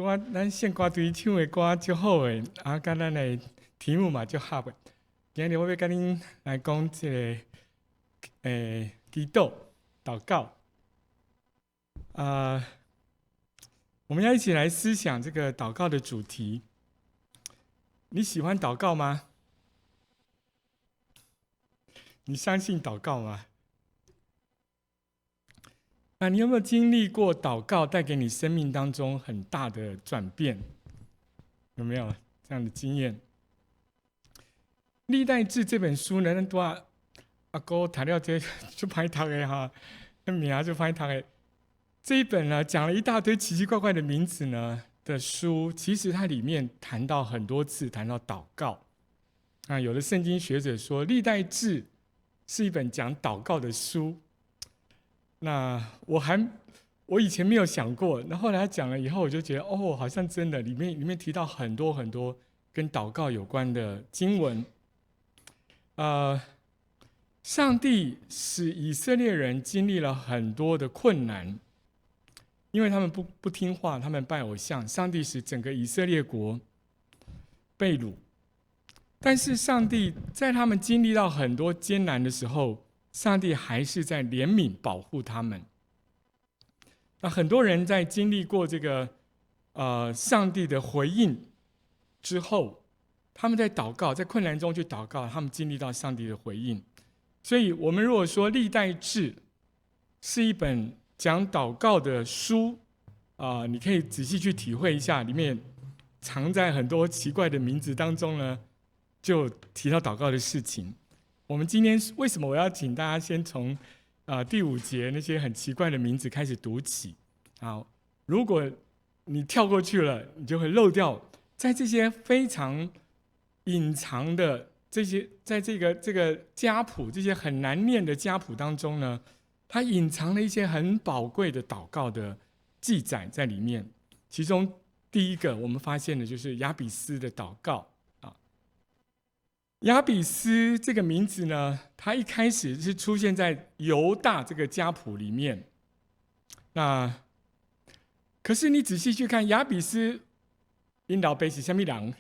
拄啊，咱献歌队唱的歌足好的，甲咱的题目嘛足合的。今日我要甲恁来讲这个祈祷告。我们要一起来思想这个祷告的主题。你喜欢祷告吗？你相信祷告吗？你有没有经历过祷告带给你生命当中很大的转变？有没有这样的经验？历代志这本书呢，多阿哥谈了这就歹读的哈，那名就歹读的。这一本呢，讲了一大堆奇奇怪怪的名字呢的书，其实它里面谈到很多次谈到祷告。有的圣经学者说，历代志是一本讲祷告的书。那我以前没有想过，那后来他讲了以后，我就觉得哦，好像真的里面提到很多很多跟祷告有关的经文。上帝使以色列人经历了很多的困难，因为他们不听话，他们拜偶像，上帝使整个以色列国被掳。但是上帝在他们经历到很多艰难的时候，上帝还是在怜悯保护他们。那很多人在经历过这个上帝的回应之后，他们在祷告，在困难中去祷告，他们经历到上帝的回应。所以我们如果说历代志是一本讲祷告的书，你可以仔细去体会一下，里面藏在很多奇怪的名字当中呢，就提到祷告的事情。我们今天为什么我要请大家先从第5节那些很奇怪的名字开始读起？如果你跳过去了，你就会漏掉在这些非常隐藏的这些，在这个家谱，这些很难念的家谱当中呢，它隐藏了一些很宝贵的祷告的记载在里面。其中第一个我们发现的就是亚比斯的祷告。亚比斯这个名字呢，它一开始是出现在犹大这个家谱里面。可是你仔细去看，亚比斯因老爸是什么人，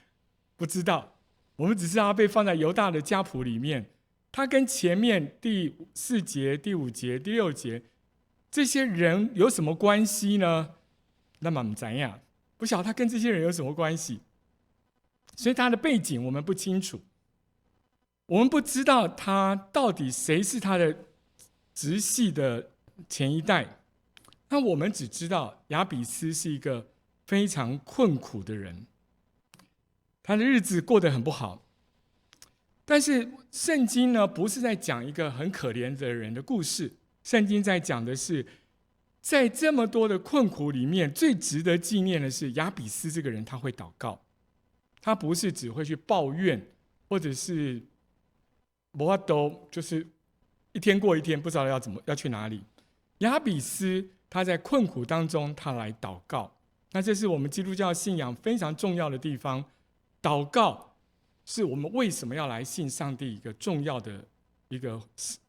不知道。我们只知道他被放在犹大的家谱里面，他跟前面第4节、第5节、第6节这些人有什么关系呢？那么不知道，不晓得他跟这些人有什么关系，所以他的背景我们不清楚。我们不知道他到底谁是他的直系的前一代。那我们只知道亚比斯是一个非常困苦的人，他的日子过得很不好。但是圣经呢，不是在讲一个很可怜的人的故事，圣经在讲的是，在这么多的困苦里面，最值得纪念的是亚比斯这个人，他会祷告，他不是只会去抱怨，或者是没法度，就是一天过一天，不知道要去哪里。亚比斯他在困苦当中，他来祷告。那这是我们基督教信仰非常重要的地方。祷告是我们为什么要来信上帝一个重要的一个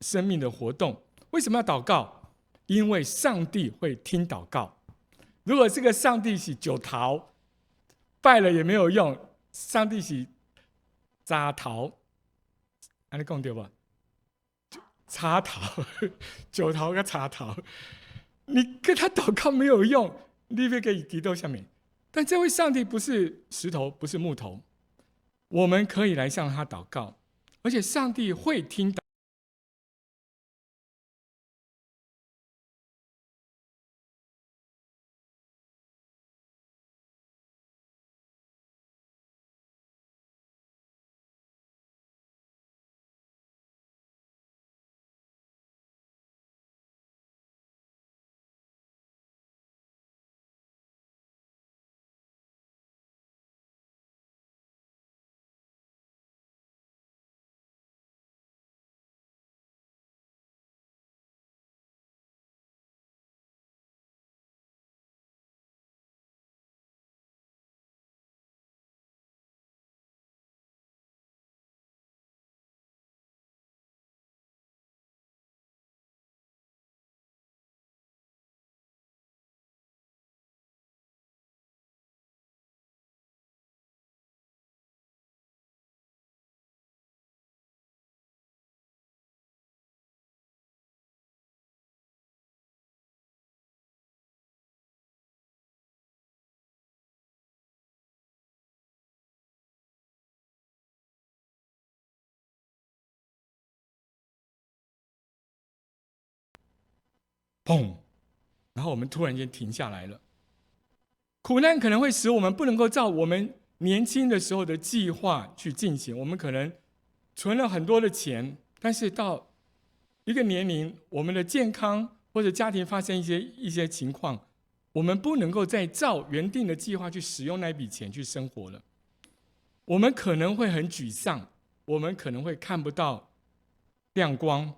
生命的活动。为什么要祷告？因为上帝会听祷告。如果这个上帝是九桃，拜了也没有用，上帝是渣桃，这样说对吧？插头，九头跟插头，你跟他祷告没有用，你别给祈祷下面。但这位上帝不是石头，不是木头，我们可以来向他祷告，而且上帝会听祷告。砰，然后我们突然间停下来了。苦难可能会使我们不能够照我们年轻的时候的计划去进行，我们可能存了很多的钱，但是到一个年龄，我们的健康或者家庭发生一些情况，我们不能够再照原定的计划去使用那笔钱去生活了。我们可能会很沮丧，我们可能会看不到亮光。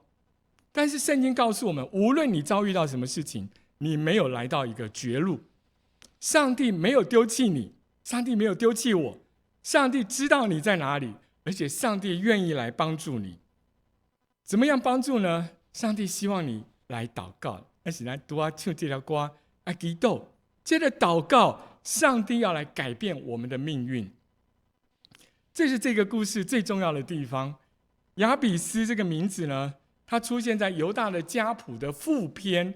但是圣经告诉我们，无论你遭遇到什么事情，你没有来到一个绝路，上帝没有丢弃你，上帝没有丢弃我，上帝知道你在哪里，而且上帝愿意来帮助你。怎么样帮助呢？上帝希望你来祷告，而且来读唱这条歌啊，祈祷，接着祷告，上帝要来改变我们的命运。这是这个故事最重要的地方。亚比斯这个名字呢，它出现在犹大的家谱的副篇。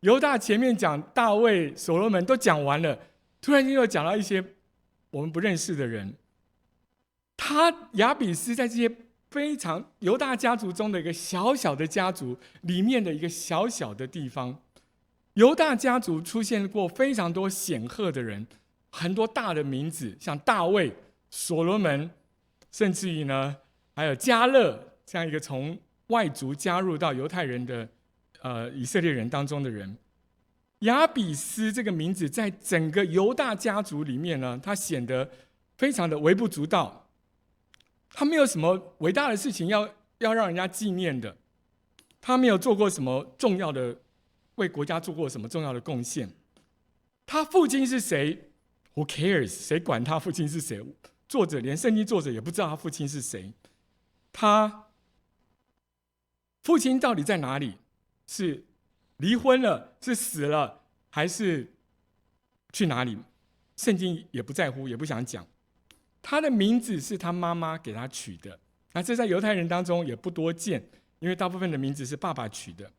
犹大前面讲大卫、所罗门都讲完了，突然间又讲到一些我们不认识的人。亚比斯在这些非常犹大家族中的一个小小的家族里面的一个小小的地方。犹大家族出现过非常多显赫的人，很多大的名字，像大卫、所罗门，甚至于呢，还有迦勒这样一个从外族加入到犹太人的以色列人当中的人。亚比斯这个名字在整个犹大家族里面呢，他显得非常的微不足道，他没有什么伟大的事情要让人家纪念的，他没有做过什么重要的，为国家做过什么重要的贡献。他父亲是谁 ？Who cares？ 谁管他父亲是谁？作者连圣经作者也不知道他父亲是谁。他父亲到底在哪里？是离婚了，是死了，还是去哪里？圣经也不在乎，也不想讲。他的名字是他妈妈给他取的，那这在犹太人当中也不多见，因为大部分的名字是爸爸取的。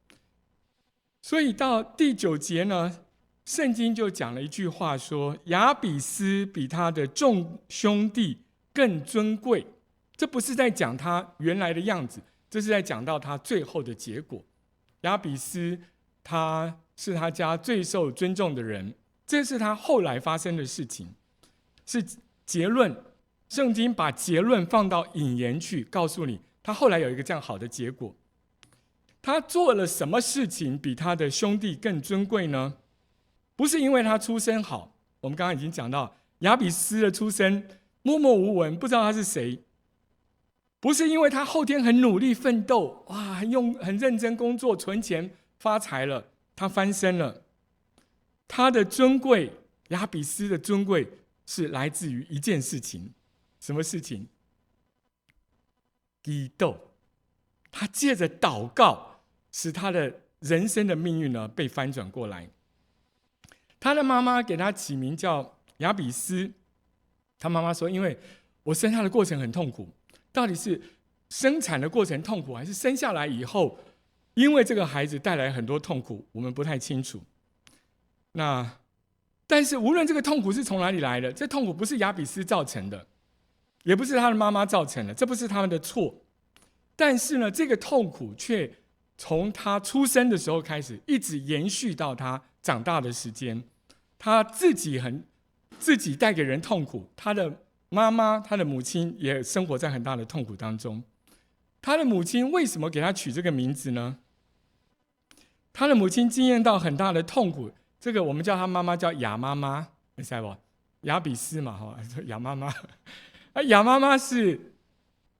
所以到第9节呢，圣经就讲了一句话说，亚比斯比他的众兄弟更尊贵。这不是在讲他原来的样子，这是在讲到他最后的结果。亚比斯他是他家最受尊重的人，这是他后来发生的事情，是结论。圣经把结论放到引言去告诉你，他后来有一个这样好的结果。他做了什么事情比他的兄弟更尊贵呢？不是因为他出身好，我们刚刚已经讲到亚比斯的出身默默无闻，不知道他是谁。不是因为他后天很努力奋斗，哇，很认真工作存钱发财了，他翻身了。他的尊贵，亚比斯的尊贵是来自于一件事情。什么事情？祈祷。他借着祷告，使他的人生的命运呢被翻转过来。他的妈妈给他起名叫亚比斯。他妈妈说：“因为我生他的过程很痛苦，到底是生产的过程痛苦，还是生下来以后，因为这个孩子带来很多痛苦，我们不太清楚。但是无论这个痛苦是从哪里来的，这痛苦不是亚比斯造成的。”也不是他的妈妈造成的，这不是他们的错。但是呢，这个痛苦却从他出生的时候开始，一直延续到他长大的时间。他自己带给人痛苦，他的妈妈、他的母亲也生活在很大的痛苦当中。他的母亲为什么给他取这个名字呢？他的母亲经验到很大的痛苦，这个我们叫他妈妈叫亚妈妈，你猜不？亚比斯嘛，亚妈妈。亚妈妈是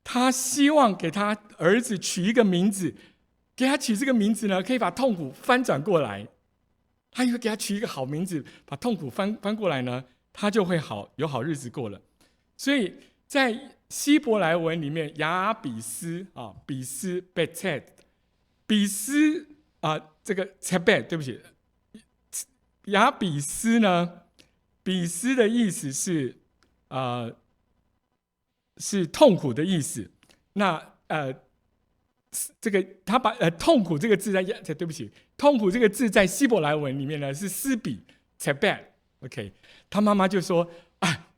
她希望给她儿子取一个名字，给他取这个名字呢，可以把痛苦翻转过来。他以为给他取一个好名字，把痛苦翻过来呢，他就会有好日子过了。所以在希伯来文里面，亚比斯啊，比斯 betet， 比斯啊，这个 tebet， 对不起，亚比斯呢，比斯的意思是是痛苦的意思。那这个他把痛苦这个字对不起，痛苦这个字在希伯来文里面呢是斯比 tebet。OK， 他妈妈就说：“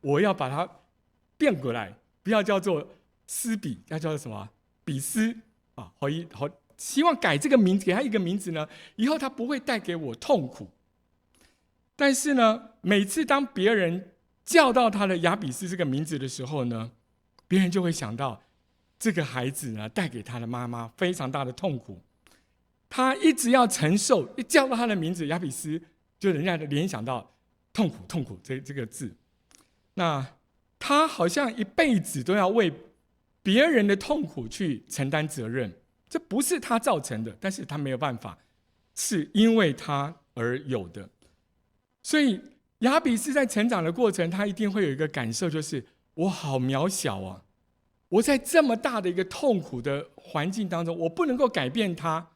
我要把它变过来，不要叫做斯比，要叫做什么？比斯啊，好希望改这个名字，给他一个名字呢，以后他不会带给我痛苦。但是呢，每次当别人叫到他的雅比斯这个名字的时候呢，别人就会想到这个孩子呢带给他的妈妈非常大的痛苦，他一直要承受，一叫到他的名字雅比斯，就人家联想到痛苦痛苦这个字。那他好像一辈子都要为别人的痛苦去承担责任，这不是他造成的，但是他没有办法，是因为他而有的。所以雅比斯在成长的过程，他一定会有一个感受，就是我好渺小啊！我在这么大的一个痛苦的环境当中，我不能够改变它。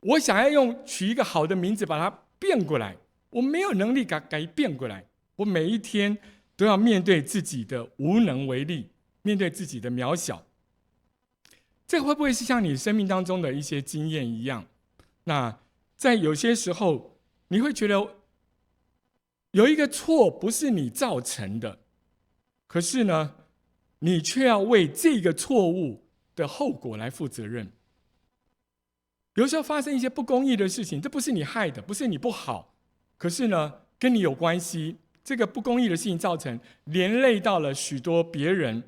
我想要取一个好的名字把它变过来，我没有能力改变过来。我每一天都要面对自己的无能为力，面对自己的渺小。这会不会是像你生命当中的一些经验一样？那在有些时候，你会觉得有一个错不是你造成的，可是呢，你却要为这个错误的后果来负责任。有时候发生一些不公义的事情，这不是你害的，不是你不好，可是呢，跟你有关系。这个不公义的事情造成连累到了许多别人，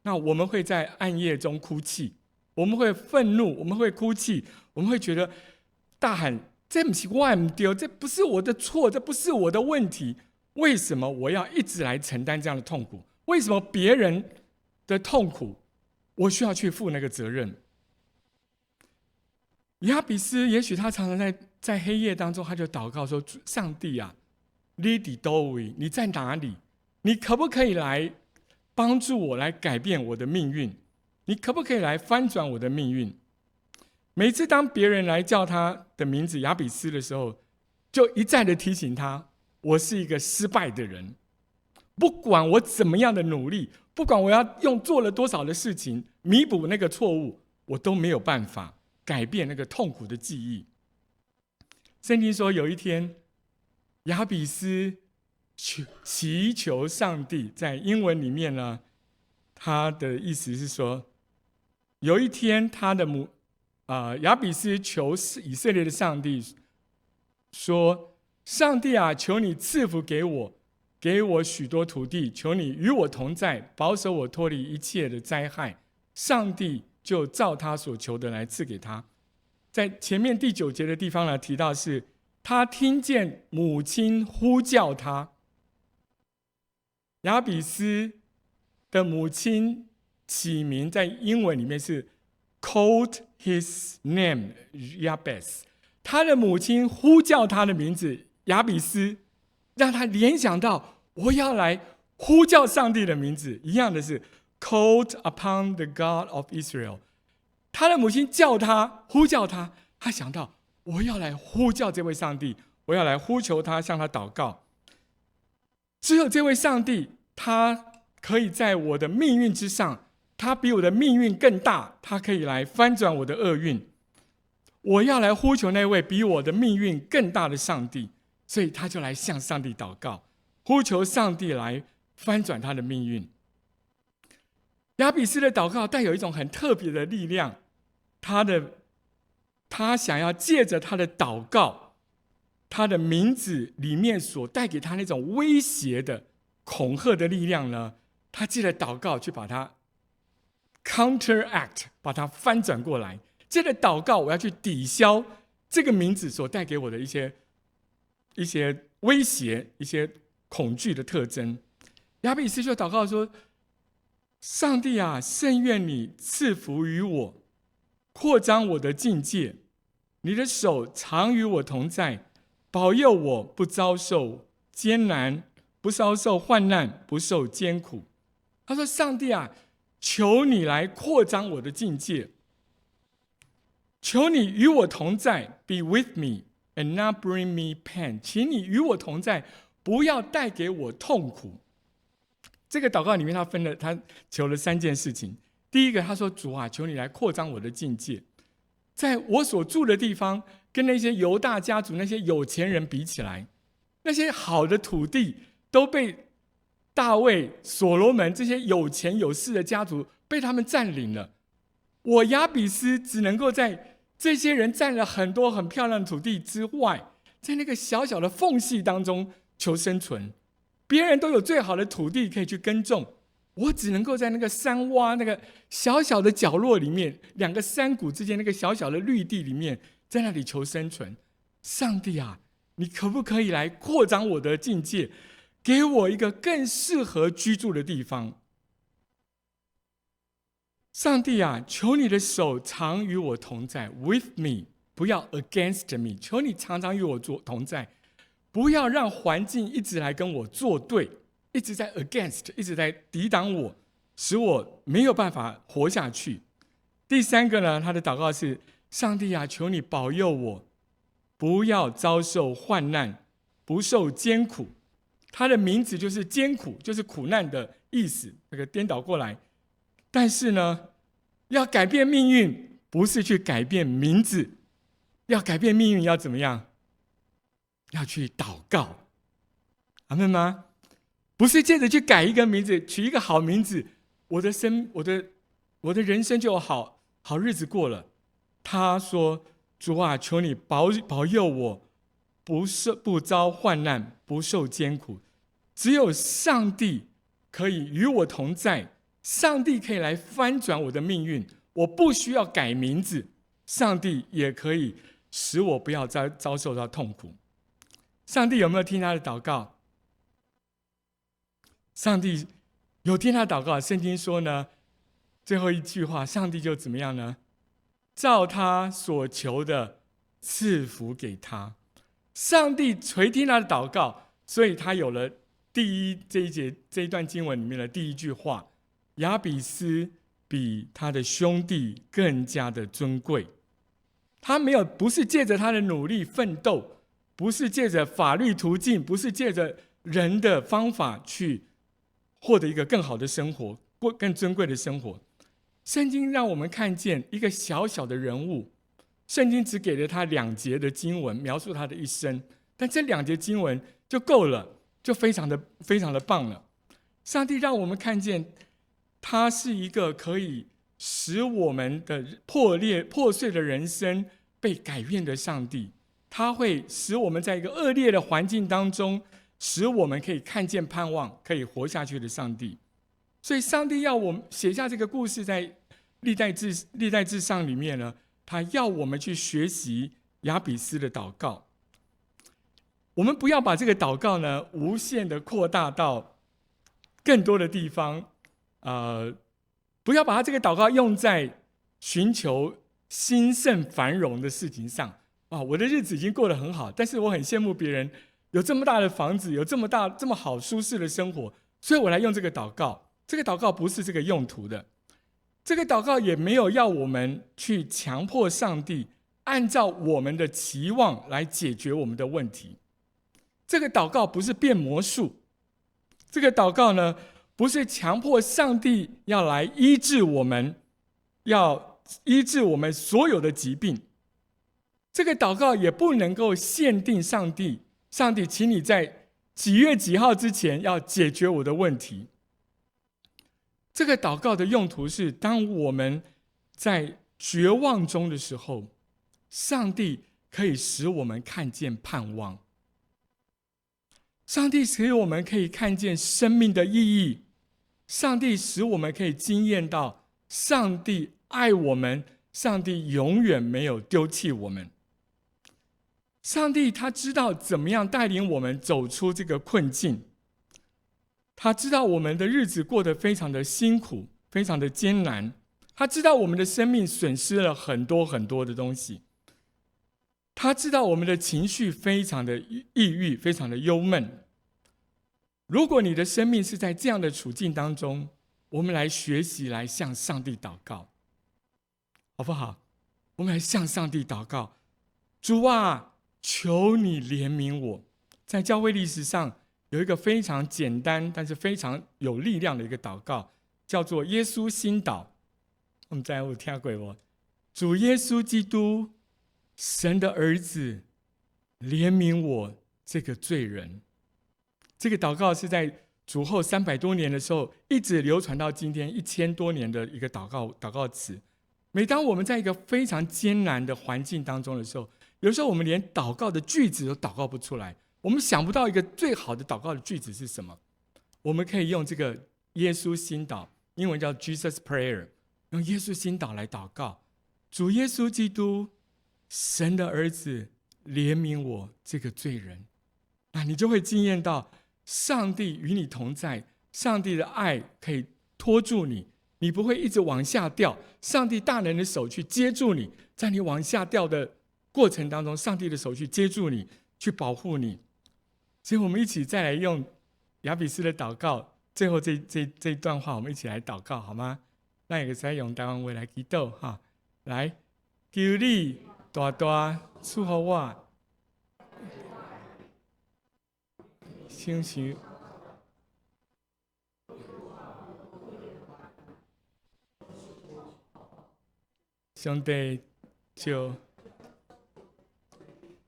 那我们会在暗夜中哭泣，我们会愤怒，我们会哭泣，我们会觉得大喊：这不是我不对，这不是我的错，这不是我的问题，为什么我要一直来承担这样的痛苦？为什么别人的痛苦我需要去负那个责任？雅比斯也许他常常在黑夜当中，他就祷告说：上帝啊，你在哪里？你在哪里？你可不可以来帮助我，来改变我的命运？你可不可以来翻转我的命运？每次当别人来叫他的名字雅比斯的时候，就一再的提醒他：我是一个失败的人，不管我怎么样的努力，不管我要做了多少的事情弥补那个错误，我都没有办法改变那个痛苦的记忆。圣经说有一天，雅比斯祈求上帝，在英文里面呢，他的意思是说，有一天他的雅比斯求以色列的上帝说：上帝啊，求你赐福给我许多土地，求你与我同在，保守我脱离一切的灾害。上帝就照他所求的来赐给他。在前面第9节的地方呢，提到是他听见母亲呼叫他。雅比斯的母亲起名在英文里面是 called his name Jabez， 他的母亲呼叫他的名字雅比斯，让他联想到我要来呼叫上帝的名字。一样的是 called upon the God of Israel， 他的母亲叫他呼叫他，他想到我要来呼叫这位上帝，我要来呼求他，向他祷告。只有这位上帝，他可以在我的命运之上，他比我的命运更大，他可以来翻转我的厄运。我要来呼求那位比我的命运更大的上帝，所以他就来向上帝祷告，呼求上帝来翻转他的命运。雅比斯的祷告带有一种很特别的力量，他想要借着他的祷告，他的名字里面所带给他那种威胁的恐吓的力量呢，他借着祷告去把它 counteract， 把它翻转过来。借着祷告，我要去抵消这个名字所带给我的一些威胁、一些恐惧的特征。雅比斯就祷告说：上帝啊，甚愿你赐福于我，扩张我的境界，你的手常与我同在，保佑我不遭受艰难，不遭受患难，不受艰苦。他说：上帝啊，求你来扩张我的境界，求你与我同在 ，be with me and not bring me pain， 请你与我同在，不要带给我痛苦。这个祷告里面他求了3件事情。第一个，他说：主啊，求你来扩张我的境界，在我所住的地方，跟那些犹大家族那些有钱人比起来，那些好的土地都被大卫、所罗门这些有钱有势的家族被他们占领了。我雅比斯只能够在这些人占了很多很漂亮的土地之外，在那个小小的缝隙当中求生存。别人都有最好的土地可以去耕种，我只能够在那个山洼那个小小的角落里面，两个山谷之间那个小小的绿地里面，在那里求生存。上帝啊，你可不可以来扩张我的境界，给我一个更适合居住的地方？上帝啊，求你的手常与我同在 ，with me， 不要 against me， 求你常常与我同在，不要让环境一直来跟我作对，一直在 against， 一直在抵挡我，使我没有办法活下去。第三个呢，他的祷告是：上帝啊，求你保佑我，不要遭受患难，不受艰苦。他的名字就是艰苦，就是苦难的意思，这个颠倒过来。但是呢，要改变命运，不是去改变名字，要改变命运要怎么样？要去祷告，阿们吗？不是借着去改一个名字，取一个好名字，我的人生就有好日子过了。他说：主啊，求你保佑我，不遭患难，不受艰苦。只有上帝可以与我同在，上帝可以来翻转我的命运。我不需要改名字，上帝也可以使我不要遭受到痛苦。上帝有没有听他的祷告？上帝有听他祷告。圣经说呢，最后一句话，上帝就怎么样呢？照他所求的赐福给他。上帝垂听他的祷告，所以他有了这一段经文里面的第一句话：亚比斯比他的兄弟更加的尊贵。他不是借着他的努力奋斗，不是借着法律途径，不是借着人的方法去获得一个更好的生活，过更尊贵的生活。圣经让我们看见一个小小的人物，圣经只给了他2节的经文描述他的一生，但这2节经文就够了，就非常的棒了。上帝让我们看见他是一个可以使我们的破碎的人生被改变的上帝，他会使我们在一个恶劣的环境当中，使我们可以看见盼望，可以活下去的上帝。所以上帝要我们写下这个故事，在历代志上里面呢，他要我们去学习亚比斯的祷告。我们不要把这个祷告呢无限的扩大到更多的地方，不要把他这个祷告用在寻求兴盛繁荣的事情上。我的日子已经过得很好，但是我很羡慕别人有这么大的房子，有这么好舒适的生活，所以我来用这个祷告。这个祷告不是这个用途的，这个祷告也没有要我们去强迫上帝按照我们的期望来解决我们的问题。这个祷告不是变魔术，这个祷告呢，不是强迫上帝要来医治我们，要医治我们所有的疾病。这个祷告也不能够限定上帝，请你在几月几号之前要解决我的问题。这个祷告的用途是，当我们在绝望中的时候，上帝可以使我们看见盼望，上帝使我们可以看见生命的意义，上帝使我们可以经验到上帝爱我们，上帝永远没有丢弃我们。上帝他知道怎么样带领我们走出这个困境，他知道我们的日子过得非常的辛苦，非常的艰难，他知道我们的生命损失了很多很多的东西，他知道我们的情绪非常的抑郁，非常的忧闷。如果你的生命是在这样的处境当中，我们来学习，来向上帝祷告，好不好？我们来向上帝祷告，主啊，求你怜悯我。在教会历史上有一个非常简单但是非常有力量的一个祷告，叫做耶稣心祷。我们再有听过吗？主耶稣基督，神的儿子，怜悯我这个罪人。这个祷告是在主后300多年的时候，一直流传到今天1000多年的一个祷告词。每当我们在一个非常艰难的环境当中的时候，有时候我们连祷告的句子都祷告不出来，我们想不到一个最好的祷告的句子是什么。我们可以用这个耶稣心祷，英文叫 Jesus Prayer， 用耶稣心祷来祷告。主耶稣基督，神的儿子，怜悯我这个罪人。那你就会经验到上帝与你同在，上帝的爱可以拖住你，你不会一直往下掉，上帝大能的手去接住你，在你往下掉的过程当中，上帝的手去接住你，去保护你。所以我们一起再来用雅比斯的祷告，最后这一段话，我们一起来祷告好吗？那也可以用台湾话来祈祷哈。来，求你大大赐福我，想想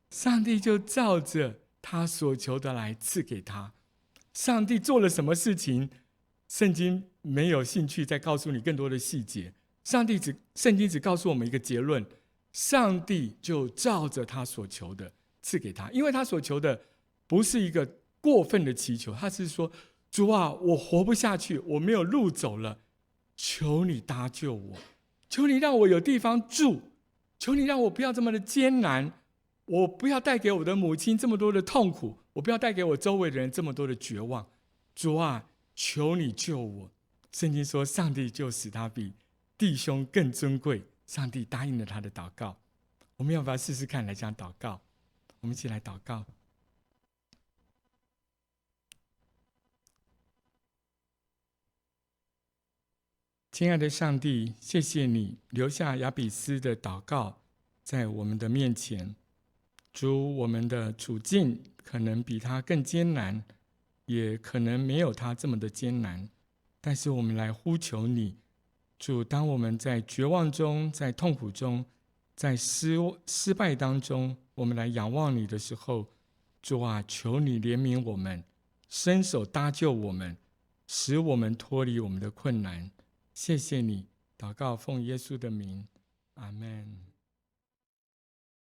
上帝就照着他所求的来赐给他。上帝做了什么事情，圣经没有兴趣再告诉你更多的细节。圣经只告诉我们一个结论：上帝就照着他所求的赐给他。因为他所求的不是一个过分的祈求，他是说：主啊，我活不下去，我没有路走了，求你搭救我，求你让我有地方住，求你让我不要这么的艰难，我不要带给我的母亲这么多的痛苦，我不要带给我周围的人这么多的绝望。主啊，求你救我。圣经说，上帝就使他比弟兄更尊贵，上帝答应了他的祷告。我们要不要试试看来这样祷告？我们一起来祷告。亲爱的上帝，谢谢你留下雅比斯的祷告在我们的面前。主，我们的处境可能比他更艰难，也可能没有他这么的艰难，但是我们来呼求你。主，当我们在绝望中，在痛苦中，在失败当中，我们来仰望你的时候，主啊，求你怜悯我们，伸手搭救我们，使我们脱离我们的困难。谢谢你，祷告奉耶稣的名，阿们。